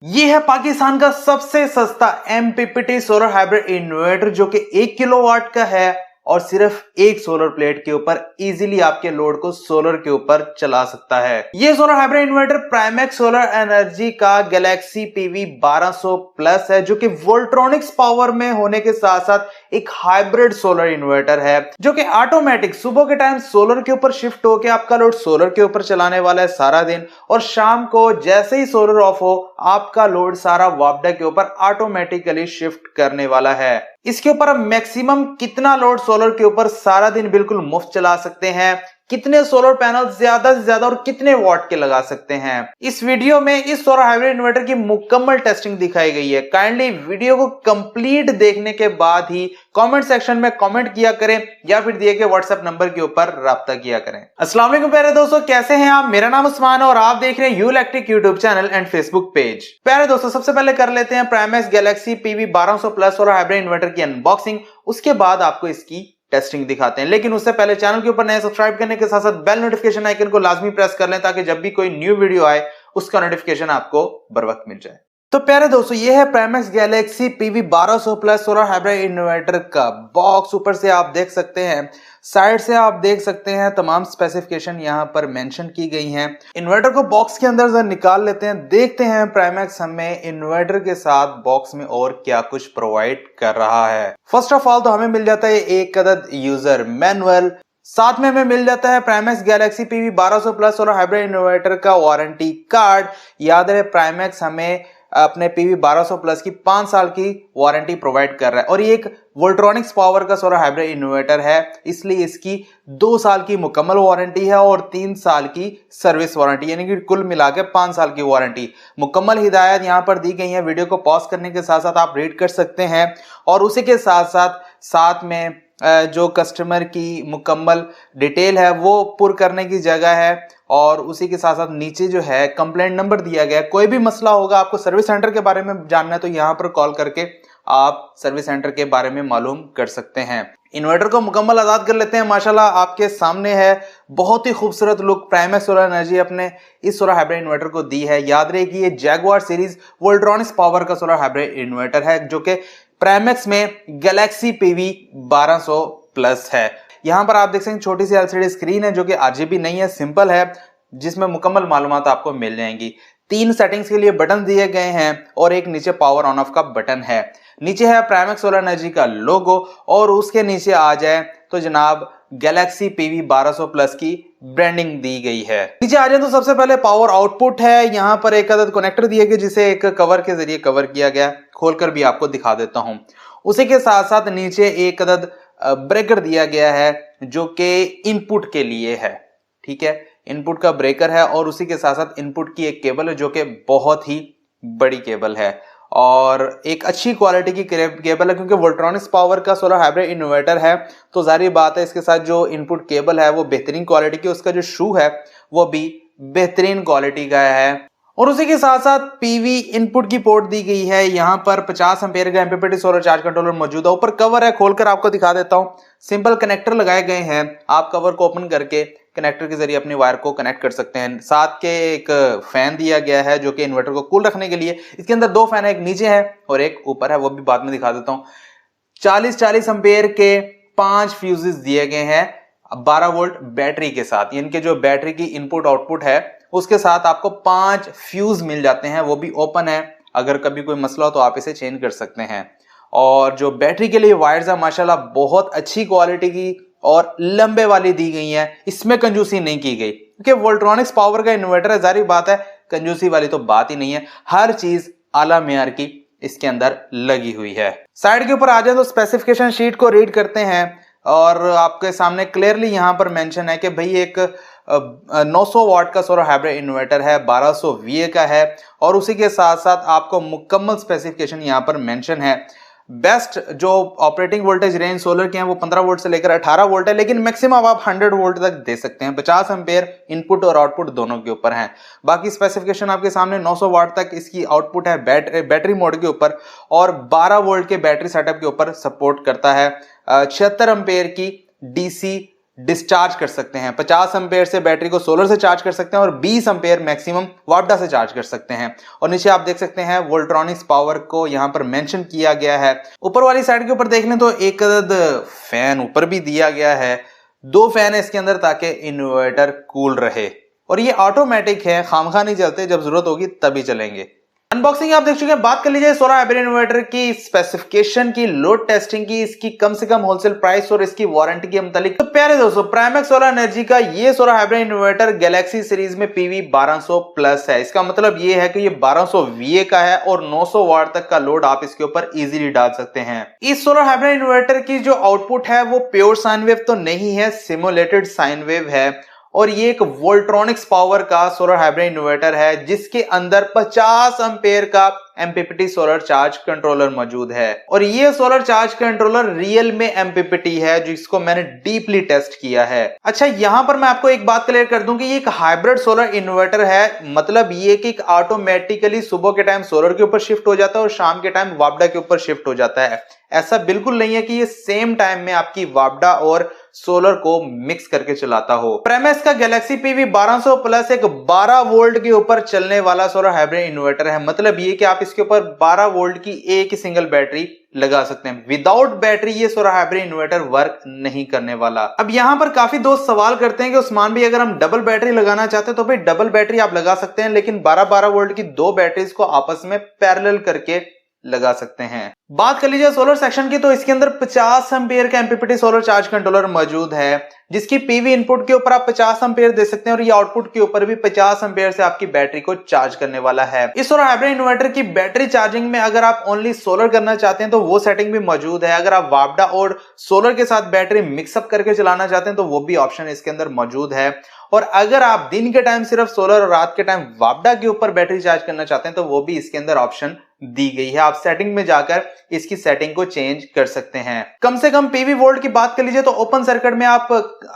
ये है पाकिस्तान का सबसे सस्ता एमपीपीटी सोलर हाइब्रिड इन्वर्टर जो कि 1 किलोवाट का है और सिर्फ एक सोलर प्लेट के ऊपर इजीली आपके लोड को सोलर के ऊपर चला सकता है। ये solar hybrid inverter Primax solar energy का गैलेक्सी पीवी 1200 प्लस है जो कि वोल्ट्रॉनिक्स पावर में होने के साथ साथ एक हाइब्रिड सोलर इन्वर्टर है जो कि ऑटोमेटिक सुबह के टाइम सोलर के ऊपर शिफ्ट होकर आपका लोड सोलर के ऊपर चलाने वाला है सारा दिन, और शाम को जैसे ही सोलर ऑफ हो आपका लोड सारा वापडा के ऊपर ऑटोमेटिकली शिफ्ट करने वाला है। इसके ऊपर हम मैक्सिमम कितना लोड सोलर के ऊपर सारा दिन बिल्कुल मुफ्त चला सकते हैं, कितने सोलर पैनल ज्यादा से ज्यादा और कितने वॉट के लगा सकते हैं, इस वीडियो में इस सोलर हाइब्रिड इन्वर्टर की मुकम्मल टेस्टिंग दिखाई गई है। काइंडली वीडियो को कंप्लीट देखने के बाद ही कमेंट सेक्शन में कमेंट किया करें या फिर दिए गए व्हाट्सएप नंबर के ऊपर राब्ता किया करें। अस्सलाम वालेकुम प्यारे दोस्तों, कैसे हैं आप? मेरा नाम उस्मान है और आप देख रहे हैं U electric YouTube channel and Facebook page. प्यारे दोस्तों, सबसे पहले कर लेते हैं Primax Galaxy PV 1200 plus solar hybrid inverter की अनबॉक्सिंग, उसके बाद आपको इसकी टेस्टिंग दिखाते हैं। लेकिन उससे पहले चैनल के ऊपर नए सब्सक्राइब करने के साथ साथ बेल नोटिफिकेशन आइकन को लाजमी प्रेस कर लें ताकि जब भी कोई न्यू वीडियो आए उसका नोटिफिकेशन आपको बर वक्त मिल जाए। तो प्यारे दोस्तों, ये है Primax Galaxy PV 1200 plus solar hybrid inverter का बॉक्स। ऊपर से आप देख सकते हैं, साइड से आप देख सकते हैं, तमाम स्पेसिफिकेशन यहाँ पर मेंशन की गई हैं। इन्वर्टर को बॉक्स के अंदर से निकाल लेते हैं, देखते हैं प्राइमैक्स हमें इन्वर्टर के साथ बॉक्स में और क्या कुछ प्रोवाइड कर रहा है। फर्स्ट ऑफ ऑल तो हमें मिल जाता है एक अदद यूजर मैनुअल, साथ में हमें मिल जाता है Primax Galaxy PV 1200 plus solar hybrid inverter का वारंटी कार्ड। याद रहे, प्राइमैक्स हमें अपने पीवी 1200 प्लस की 5 साल की वारंटी प्रोवाइड कर रहा है और ये एक वोल्ट्रॉनिक्स पावर का सोलर हाइब्रिड इन्वर्टर है, इसलिए इसकी 2 साल की मुकम्मल वारंटी है और 3 साल की सर्विस वारंटी, यानी कि कुल मिला के 5 साल की वारंटी। मुकम्मल हिदायत यहाँ पर दी गई है, वीडियो को पॉज करने के साथ साथ आप रीड कर सकते हैं। और उसी के साथ में जो कस्टमर की मुकम्मल डिटेल है वो पुर करने की जगह है, और उसी के साथ साथ नीचे जो है कंप्लेंट नंबर दिया गया है। कोई भी मसला होगा, आपको सर्विस सेंटर के बारे में जानना है तो यहाँ पर कॉल करके आप सर्विस सेंटर के बारे में मालूम कर सकते हैं। इन्वर्टर को मुकम्मल आजाद कर लेते हैं। माशाल्लाह आपके सामने है, बहुत ही खूबसूरत लुक प्राइमैक्स सोलर एनर्जी अपने इस सोलर हाइब्रिड इन्वर्टर को दी है। याद रहे कि ये जैगुआर सीरीज वोल्ट्रॉनिक्स पावर का सोलर हाइब्रिड इन्वर्टर है जो कि प्राइमैक्स में गैलेक्सी पीवी 1200 प्लस है। यहां पर आप देख सकते हैं छोटी सी एलसीडी स्क्रीन है जो कि आरजीबी नहीं है, सिंपल है, जिसमें मुकम्मल मालूमात आपको मिल जाएंगी। 3 सेटिंग्स के लिए बटन दिए गए हैं और एक नीचे पावर ऑन ऑफ का बटन है। नीचे है प्राइमैक्स सोलर एनर्जी का लोगो और उसके नीचे आ जाए तो जनाब गैलेक्सी पीवी 1200 प्लस की ब्रांडिंग दी गई है। नीचे आ जाए तो सबसे पहले पावर आउटपुट है। यहाँ पर एक अदद कनेक्टर दिए गए जिसे एक कवर के जरिए कवर किया गया, खोलकर भी आपको दिखा देता हूं। उसी के साथ साथ नीचे एक अदद ब्रेकर दिया गया है जो कि इनपुट के लिए है, ठीक है, इनपुट का ब्रेकर है। और उसी के साथ साथ इनपुट की एक केबल है जो कि बहुत ही बड़ी केबल है और एक अच्छी क्वालिटी की केबल है, क्योंकि वोल्ट्रॉनिक्स पावर का सोलर हाइब्रिड इन्वर्टर है तो जाहिर बात है इसके साथ जो इनपुट केबल है वो बेहतरीन क्वालिटी की, उसका जो शू है वो भी बेहतरीन क्वालिटी का है। और उसी के साथ साथ पीवी इनपुट की पोर्ट दी गई है। यहाँ पर 50 एम्पीयर का एमपीपीटी सोलर चार्ज कंट्रोलर मौजूद है। ऊपर कवर है, खोलकर आपको दिखा देता हूँ। सिंपल कनेक्टर लगाए गए हैं, आप कवर को ओपन करके कनेक्टर के जरिए अपनी वायर को कनेक्ट कर सकते हैं। साथ के एक फैन दिया गया है जो कि इन्वर्टर को कूल रखने के लिए। इसके अंदर 2 फैन है, एक नीचे है और एक ऊपर है, वो भी बाद में दिखा देता हूँ। 40 एम्पीयर के 5 फ्यूजेस दिए गए हैं 12 वोल्ट बैटरी के साथ, यानी कि जो बैटरी की इनपुट आउटपुट है उसके साथ आपको 5 फ्यूज मिल जाते हैं, वो भी ओपन है। अगर कभी कोई मसला हो तो आप इसे चेंज कर सकते हैं। और जो बैटरी के लिए वायर्स है माशाल्लाह बहुत अच्छी क्वालिटी की और लंबे वाली दी गई है, इसमें कंजूसी नहीं की गई, क्योंकि वोल्ट्रॉनिक्स पावर का इन्वर्टर है, जारी बात है कंजूसी वाली तो बात ही नहीं है, हर चीज आला मेयार की इसके अंदर लगी हुई है। साइड के ऊपर आ जाए तो स्पेसिफिकेशन शीट को रीड करते हैं और आपके सामने क्लियरली यहां पर मेंशन है कि भाई एक 900 वाट का सोलर हाइब्रिड इन्वर्टर है, 1200 VA का है। और उसी के साथ साथ आपको मुकम्मल स्पेसिफिकेशन यहां पर मेंशन है। बेस्ट जो ऑपरेटिंग वोल्टेज रेंज सोलर के हैं वो 15 वोल्ट से लेकर 18 वोल्ट है, लेकिन मैक्सिमम आप 100 वोल्ट तक दे सकते हैं। 50 एम्पीयर इनपुट और आउटपुट दोनों के ऊपर हैं। बाकी स्पेसिफिकेशन आपके सामने 900 वाट तक इसकी आउटपुट है बैटरी मोड के ऊपर, और 12 वोल्ट के बैटरी सेटअप के ऊपर सपोर्ट करता है। 76 एम्पीयर की DC डिस्चार्ज कर सकते हैं। 50 एम्पेयर से बैटरी को सोलर से चार्ज कर सकते हैं और 20 एम्पेयर मैक्सिमम वापडा से चार्ज कर सकते हैं। और नीचे आप देख सकते हैं वोल्ट्रॉनिक्स पावर को यहाँ पर मेंशन किया गया है। ऊपर वाली साइड के ऊपर देख लें तो एक अदद फैन ऊपर भी दिया गया है, 2 फैन है इसके अंदर ताकि इन्वर्टर कूल रहे। और ये ऑटोमेटिक है, खामखा नहीं चलते, जब जरूरत होगी तभी चलेंगे। अनबॉक्सिंग आप देख चुके हैं। बात कर लीजिए सोलर हाइब्रिड इन्वर्टर की स्पेसिफिकेशन की, लोड टेस्टिंग की, इसकी कम से कम होलसेल प्राइस और इसकी वारंटी के मुतालिक। तो प्यारे दोस्तों, प्राइमैक्स सोलर एनर्जी का ये solar hybrid inverter Galaxy series में PV 1200 प्लस है। इसका मतलब ये है कि ये 1200 VA का है और 900 वाट तक का लोड आप इसके ऊपर इजीली डाल सकते हैं। इस सोलर हाइब्रिड इन्वर्टर की जो आउटपुट है वो प्योर साइन वेव तो नहीं है, सिमुलेटेड साइन वेव है। और ये एक वोल्ट्रॉनिक्स पावर का सोलर हाइब्रिड इन्वर्टर है जिसके अंदर 50 एम्पेयर का MPPT सोलर चार्ज कंट्रोलर मौजूद है। और ये सोलर चार्ज कंट्रोलर रियल में MPPT है, जिसको मैंने डीपली टेस्ट किया है। अच्छा, यहां पर मैं आपको एक बात क्लियर कर दूं कि ये एक हाइब्रिड सोलर इन्वर्टर है। मतलब ये कि ऑटोमेटिकली सुबह के टाइम सोलर के ऊपर शिफ्ट हो जाता है और शाम के टाइम वापडा के ऊपर शिफ्ट हो जाता है। ऐसा बिल्कुल नहीं है कि ये सेम टाइम में आपकी वापडा और सोलर को मिक्स करके चलाता हो। प्रेमेस का गैलेक्सी PV 1200 प्लस एक 12 वोल्ट के ऊपर चलने वाला सोलर हाइब्रिड इन्वर्टर है। मतलब ये कि आप इसके ऊपर 12 वोल्ट की एक ही सिंगल बैटरी लगा सकते हैं। विदाउट बैटरी ये सोलर हाइब्रिड इन्वर्टर वर्क नहीं करने वाला। अब यहां पर काफी दोस्त सवाल करते हैं कि उस्मान भाई, अगर हम डबल बैटरी लगाना चाहते हैं तो भाई डबल बैटरी आप लगा सकते हैं, लेकिन 12-12 वोल्ट की 2 बैटरीज को आपस में पैरेलल करके लगा सकते हैं। बात कर लीजिए सोलर सेक्शन की, तो इसके अंदर 50 एम्पियर का MPPT सोलर चार्ज कंट्रोलर मौजूद है, जिसकी PV इनपुट के ऊपर आप 50 एम्पियर दे सकते हैं और ये आउटपुट के ऊपर भी 50 एम्पियर से आपकी बैटरी को चार्ज करने वाला है। इस सोलर हाइब्रिड इन्वर्टर की बैटरी चार्जिंग में अगर आप ओनली सोलर करना चाहते हैं तो वो सेटिंग भी मौजूद है। अगर आप वापडा और सोलर के साथ बैटरी मिक्सअप करके चलाना चाहते हैं तो वो भी ऑप्शन इसके अंदर मौजूद है। और अगर आप दिन के टाइम सिर्फ सोलर और रात के टाइम वापडा के ऊपर बैटरी चार्ज करना चाहते हैं तो वो भी इसके अंदर ऑप्शन दी गई है। आप सेटिंग में जाकर इसकी सेटिंग को चेंज कर सकते हैं। कम से कम PV वोल्ट की बात कर लीजिए तो ओपन सर्किट में आप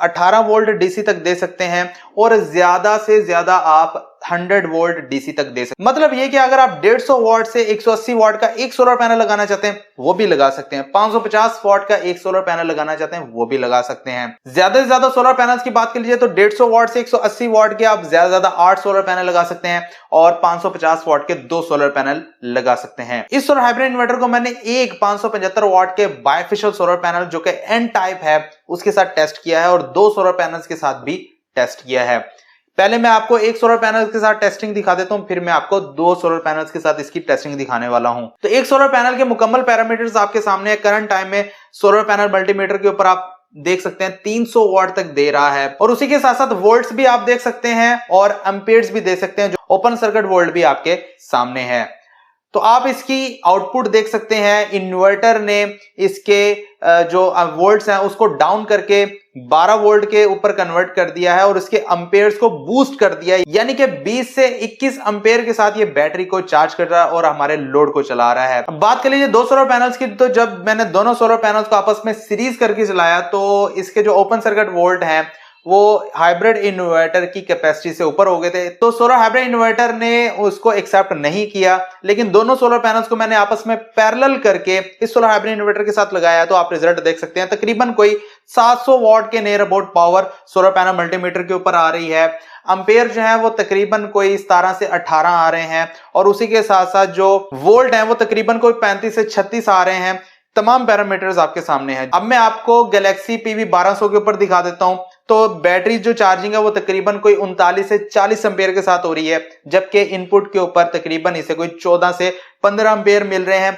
18 वोल्ट DC तक दे सकते हैं और ज्यादा से ज्यादा आप 100 वोल्ट DC तक दे सकते हैं। मतलब ये कि अगर आप 150 वाट से 180 वाट का एक सोलर पैनल लगाना चाहते हैं वो भी लगा सकते हैं। 550 वाट का एक सोलर पैनल लगाना चाहते हैं वो भी लगा सकते हैं। ज्यादा से ज्यादा सोलर पैनल्स की बात कर लीजिए तो 150 वाट से 180 वाट के आप ज्यादा से ज्यादा 8 सोलर पैनल लगा सकते हैं और 550 वाट के 2 सोलर पैनल लगा सकते हैं। इस सोलर हाइब्रिड इन्वर्टर को मैंने एक 575 वाट के बायफेशियल सोलर पैनल जो कि N टाइप है उसके साथ टेस्ट किया है और 2 सोलर पैनल्स के साथ भी टेस्ट किया है। पहले मैं आपको एक सोलर पैनल के साथ टेस्टिंग दिखा देता हूं, फिर मैं आपको 2 सोलर पैनल्स के साथ इसकी टेस्टिंग दिखाने वाला हूं। तो एक सोलर पैनल के मुकम्मल पैरामीटर्स आपके सामने है। करंट टाइम में सोलर पैनल मल्टीमीटर के ऊपर आप देख सकते हैं 300 वाट तक दे रहा है और उसी के साथ साथ वोल्ट्स भी आप देख सकते हैं और एम्पियर्स भी देख सकते हैं, जो ओपन सर्किट वोल्ट भी आपके सामने है। तो आप इसकी आउटपुट देख सकते हैं। इन्वर्टर ने इसके जो वोल्ट्स हैं उसको डाउन करके 12 वोल्ट के ऊपर कन्वर्ट कर दिया है और उसके एम्पेयर्स को बूस्ट कर दिया है, यानी कि 20 से 21 एम्पेयर के साथ ये बैटरी को चार्ज कर रहा है और हमारे लोड को चला रहा है। अब बात कर लीजिए 2 सोलर पैनल्स की, तो जब मैंने दोनों सोलर पैनल्स को आपस में सीरीज करके चलाया तो इसके जो ओपन सर्किट वोल्ट हैं वो हाइब्रिड इन्वर्टर की कैपेसिटी से ऊपर हो गए थे, तो सोलर हाइब्रिड इन्वर्टर ने उसको एक्सेप्ट नहीं किया। लेकिन दोनों सोलर पैनल्स को मैंने आपस में पैरेलल करके इस सोलर हाइब्रिड इन्वर्टर के साथ लगाया तो आप रिजल्ट देख सकते हैं। तकरीबन कोई 700 वाट के near about power solar panel multimeter के ऊपर आ रही है। एम्पेयर जो है वो तकरीबन कोई 17 से 18 आ रहे हैं और उसी के साथ साथ जो वोल्ट है वो तकरीबन कोई 35 से 36 आ रहे हैं। तमाम पैरामीटर्स आपके सामने हैं। अब मैं आपको गैलेक्सी PV 1200 के ऊपर दिखा देता हूं। तो बैटरी जो चार्जिंग है वो तकरीबन कोई 39 से 40 एम्पेयर के साथ हो रही है, जबकि इनपुट के ऊपर तकरीबन इसे कोई 14 से 15 एम्पेयर मिल रहे हैं,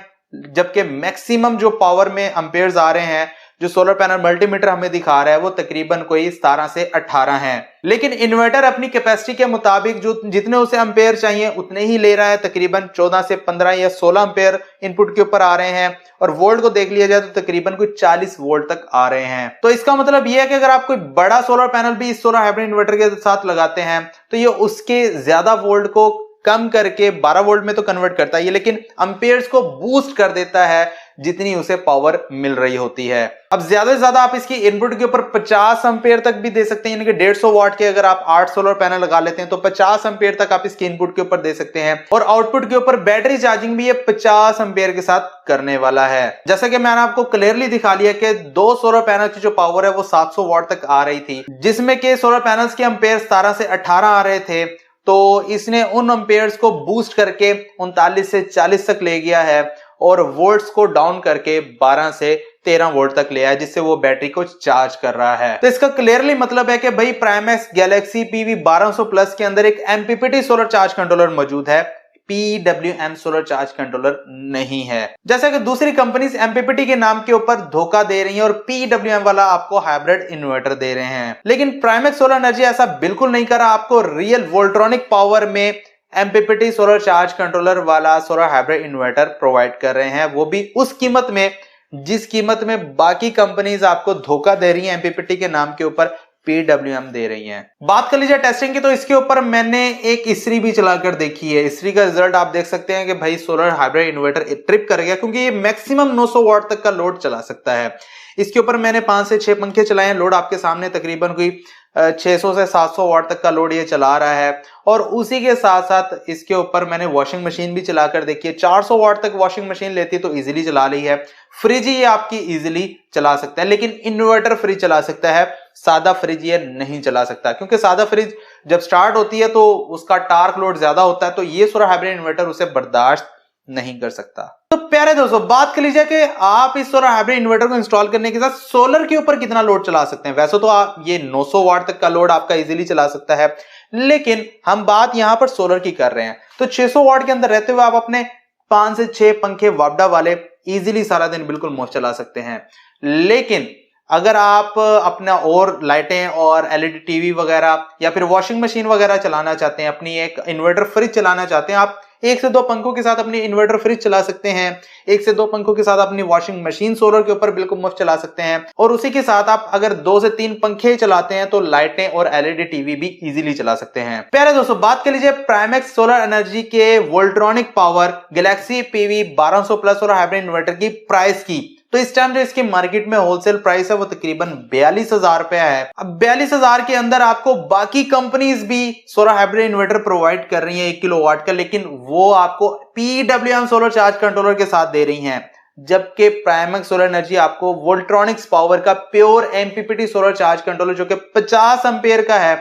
जबकि मैक्सिमम जो पावर में एम्पेयर्स आ रहे हैं जो सोलर पैनल मल्टीमीटर हमें दिखा रहा है वो तकरीबन कोई 17 से 18 हैं। लेकिन इन्वर्टर अपनी कैपेसिटी के मुताबिक जो जितने उसे एम्पेयर चाहिए उतने ही ले रहा है। तकरीबन 14 से 15 या 16 एम्पेयर इनपुट के ऊपर आ रहे हैं और वोल्ट को देख लिया जाए तो तकरीबन कोई 40 वोल्ट तक आ रहे हैं। तो इसका मतलब यह है कि अगर आप कोई बड़ा सोलर पैनल भी इस सोलर हाइब्रिड इन्वर्टर के साथ लगाते हैं तो ये उसके ज्यादा वोल्ट को कम करके 12 वोल्ट में तो कन्वर्ट करता है लेकिन एम्पियर्स को बूस्ट कर देता है जितनी उसे पावर मिल रही होती है। अब ज्यादा से ज्यादा आप इसकी इनपुट के ऊपर 50 एम्पियर तक भी दे सकते हैं, यानी कि 150 वाट के अगर आप 8 सोलर पैनल लगा लेते हैं तो 50 एम्पियर तक आप इसके इनपुट के ऊपर दे सकते हैं। और आउटपुट के ऊपर बैटरी चार्जिंग भी ये 50 एम्पियर के साथ करने वाला है। जैसा कि मैंने आपको क्लियरली दिखा लिया कि 2 सोलर पैनल की जो पावर है वो 700 वाट तक आ रही थी, जिसमें के सोलर पैनल्स के एम्पियर 17 से 18 आ रहे थे, तो इसने उन एम्पियर्स को बूस्ट करके 39 से 40 तक ले गया है और वोल्ट्स को डाउन करके 12 से 13 वोल्ट तक ले आया, जिससे वो बैटरी को चार्ज कर रहा है। तो इसका क्लियरली मतलब है कि भाई प्राइमैक्स गैलेक्सी PV 1200 प्लस के अंदर एक MPPT सोलर चार्ज कंट्रोलर मौजूद है, PWM सोलर चार्ज कंट्रोलर नहीं है। जैसा कि दूसरी कंपनीज MPPT के नाम के ऊपर धोखा दे रही हैं और PWM वाला आपको हाइब्रिड इन्वर्टर दे रहे हैं, लेकिन प्राइमैक्स सोलर एनर्जी ऐसा बिल्कुल नहीं कर रहा। आपको रियल वोल्ट्रॉनिक पावर में MPPT सोलर चार्ज कंट्रोलर वाला सोलर हाइब्रिड इन्वर्टर प्रोवाइड कर रहे हैं, वो भी उस कीमत में जिस कीमत में बाकी कंपनीज आपको धोखा दे रही हैं, MPPT के नाम के ऊपर PWM दे रही हैं। बात कर लीजिए टेस्टिंग की, तो इसके ऊपर मैंने एक इस्त्री भी चलाकर देखी है। इस्त्री का रिजल्ट आप देख सकते हैं कि भाई सोलर हाइब्रिड इन्वर्टर ट्रिप कर गया, क्योंकि ये मैक्सिमम 900 वाट तक का लोड चला सकता है। इसके ऊपर मैंने 5 से 6 पंखे चलाए हैं, लोड आपके सामने तकरीबन कोई 600 से 700 वाट तक का लोड ये चला रहा है। और उसी के साथ साथ इसके ऊपर मैंने वॉशिंग मशीन भी चलाकर देखी है, 400 वाट तक वॉशिंग मशीन लेती तो इजीली चला ली है। फ्रिज ये आपकी इजीली चला सकता है, लेकिन इन्वर्टर फ्रिज चला सकता है, सादा फ्रिज ये नहीं चला सकता, क्योंकि सादा फ्रिज जब स्टार्ट होती है तो उसका टार्क लोड ज्यादा होता है, तो ये सोलर हाइब्रिड इन्वर्टर उसे बर्दाश्त नहीं कर सकता। तो प्यारे दोस्तों, बात कर लीजिए कि आप इस सोलर हाइब्रिड इन्वर्टर को इंस्टॉल करने के साथ सोलर के ऊपर कितना लोड चला सकते हैं। वैसे तो आप ये 900 वाट तक का लोड आपका इजीली चला सकता है, लेकिन हम बात यहां पर सोलर की कर रहे हैं, तो 600 वाट के अंदर रहते हुए आप अपने 5 से 6 पंखे वापडा वाले इजीली सारा दिन बिल्कुल मौज चला सकते हैं। लेकिन अगर आप अपना और लाइटें और LED टीवी वगैरह या फिर वॉशिंग मशीन वगैरह चलाना चाहते हैं, अपनी एक इन्वर्टर फ्रिज चलाना चाहते हैं, आप 1 से 2 पंखों के साथ अपनी इन्वर्टर फ्रिज चला सकते हैं, 1 से 2 पंखों के साथ अपनी वॉशिंग मशीन सोलर के ऊपर बिल्कुल मुफ्त चला सकते हैं। और उसी के साथ आप अगर 2 से 3 पंखे चलाते हैं तो लाइटें और LED टीवी भी इजीली चला सकते हैं। प्यारे दोस्तों, बात कर लीजिए प्राइमैक्स सोलर एनर्जी के Voltronic power Galaxy PV 1200 plus solar hybrid inverter की प्राइस की, तो इस टाइम जो इसके मार्केट में होलसेल प्राइस है वो तकरीबन 42,000 रुपया है। अब 42,000 के अंदर आपको बाकी कंपनीज भी सोलर हाइब्रिड इन्वर्टर प्रोवाइड कर रही हैं 1 किलोवाट का, लेकिन वो आपको PWM सोलर चार्ज कंट्रोलर के साथ दे रही हैं, जबकि प्राइमैक्स सोलर एनर्जी आपको वोल्ट्रॉनिक्स पावर का pure MPPT solar charge controller जो कि 50 एम्पियर का है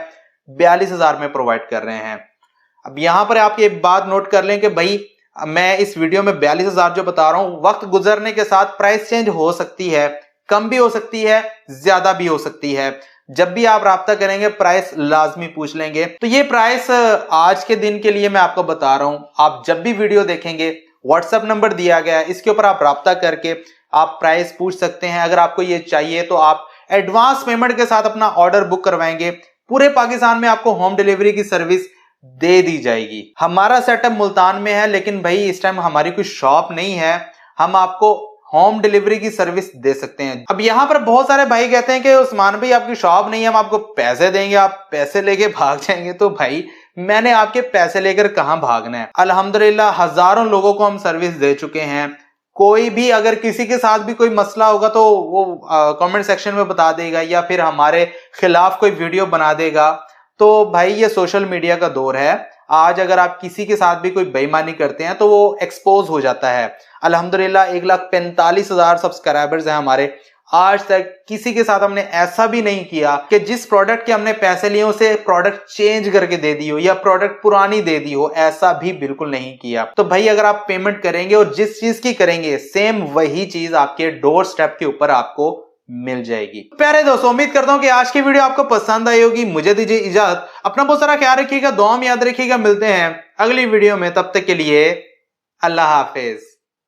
42,000 में प्रोवाइड कर रहे हैं। अब यहां पर आप ये बात नोट कर लें कि भाई मैं इस वीडियो में 42,000 जो बता रहा हूं, वक्त गुजरने के साथ प्राइस चेंज हो सकती है, कम भी हो सकती है, ज्यादा भी हो सकती है। जब भी आप राब्ता करेंगे प्राइस लाजमी पूछ लेंगे। तो ये प्राइस आज के दिन के लिए मैं आपको बता रहा हूं, आप जब भी वीडियो देखेंगे व्हाट्सएप नंबर दिया गया है, इसके ऊपर आप राब्ता करके आप प्राइस पूछ सकते हैं। अगर आपको ये चाहिए तो आप एडवांस पेमेंट के साथ अपना ऑर्डर बुक करवाएंगे, पूरे पाकिस्तान में आपको होम डिलीवरी की सर्विस दे दी जाएगी। हमारा सेटअप मुल्तान में है, लेकिन भाई इस टाइम हमारी कोई शॉप नहीं है, हम आपको होम डिलीवरी की सर्विस दे सकते हैं। अब यहां पर बहुत सारे भाई कहते हैं कि उस्मान भाई आपकी शॉप नहीं है, हम आपको पैसे देंगे, आप पैसे लेके भाग जाएंगे। तो भाई मैंने आपके पैसे लेकर कहां भागना है। अल्हम्दुलिल्लाह हजारों लोगों को हम सर्विस दे चुके हैं। कोई भी अगर किसी के साथ भी कोई मसला होगा तो वो कमेंट सेक्शन में बता देगा या फिर हमारे खिलाफ कोई वीडियो बना देगा। तो भाई ये सोशल मीडिया का दौर है, आज अगर आप किसी के साथ भी कोई बेईमानी करते हैं तो वो एक्सपोज हो जाता है। अल्हम्दुलिल्लाह 1,45,000 सब्सक्राइबर्स हैं हमारे। आज तक किसी के साथ हमने ऐसा भी नहीं किया कि जिस प्रोडक्ट के हमने पैसे लिए उसे प्रोडक्ट चेंज करके दे दी हो या प्रोडक्ट पुरानी दे दी हो, ऐसा भी बिल्कुल नहीं किया। तो भाई अगर आप पेमेंट करेंगे और जिस चीज की करेंगे सेम वही चीज आपके डोर स्टेप के ऊपर आपको मिल जाएगी। प्यारे दोस्तों, उम्मीद करता हूं कि आज की वीडियो आपको पसंद आई होगी। मुझे दीजिए इजाजत, अपना बहुत सारा ख्याल रखिएगा, दुआ में याद रखिएगा। मिलते हैं अगली वीडियो में, तब तक के लिए अल्लाह हाफिज।